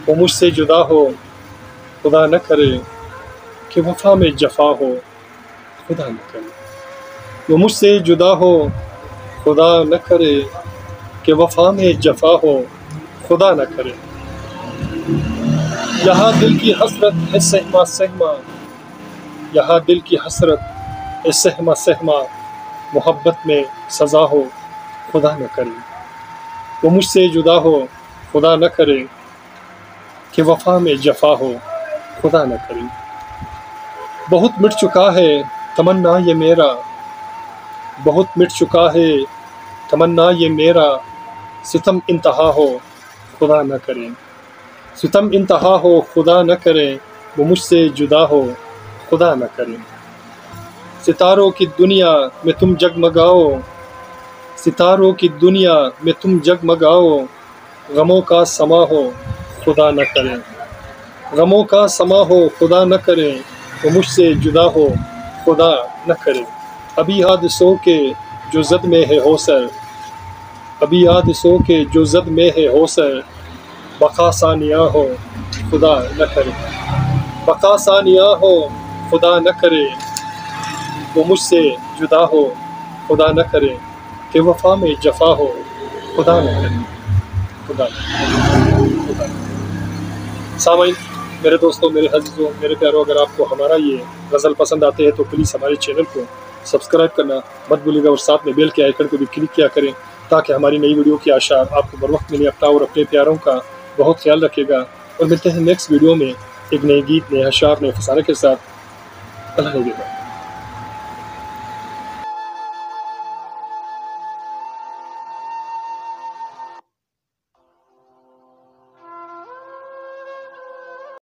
وہ مجھ سے جدا ہو خدا نہ کرے کہ وفا میں جفا ہو خدا نہ کرے۔ وہ مجھ سے جدا ہو خدا نہ کرے کہ وفا میں جفا ہو خدا نہ کرے۔ یہاں دل کی حسرت ہے سہما سہما، یہاں دل کی حسرت ہے سہما سہما، محبت میں سزا ہو خدا نہ کرے۔ وہ مجھ سے جدا ہو خدا نہ کرے کہ وفا میں جفا ہو خدا نہ کرے۔ بہت مٹ چکا ہے تمنا یہ میرا، بہت مٹ چکا ہے تمنا یہ میرا، ستم انتہا ہو خدا نہ کرے۔ ستم انتہا ہو خدا نہ کرے، وہ مجھ سے جدا ہو خدا نہ کرے۔ ستاروں کی دنیا میں تم جگمگاؤ، ستاروں کی دنیا میں تم جگمگاؤ، غموں کا سما ہو خدا نہ کرے۔ غموں کا سما ہو خدا نہ کرے، وہ مجھ سے جدا ہو خدا نہ کرے۔ ابھی حادثوں کے جو زد میں ہے ہوسر، ابھی حادثوں کے جو زد میں ہے ہوسر، بقا ثانیہ ہو خدا نہ کرے۔ بقا ثانیہ ہو خدا نہ کرے، وہ مجھ سے جدا ہو خدا نہ کرے کہ وفا میں جفا ہو خدا نہ کرے۔ خدا نہ کرے۔ سامعین، میرے دوستوں، میرے عزیزوں، میرے پیاروں، اگر آپ کو ہمارا یہ غزل پسند آتے ہیں تو پلیز ہمارے چینل کو سبسکرائب کرنا مت بھولیے گا، اور ساتھ میں بیل کے آئیکن کو بھی کلک کیا کریں تاکہ ہماری نئی ویڈیو کی اشعار آپ کو بر وقت ملے۔ اپنا اور اپنے پیاروں کا بہت خیال رکھے گا، اور ملتے ہیں نیکسٹ ویڈیو میں ایک نئے گیت، نئے اشعار، نئے فسانے کے ساتھ۔ اللہ حافظ۔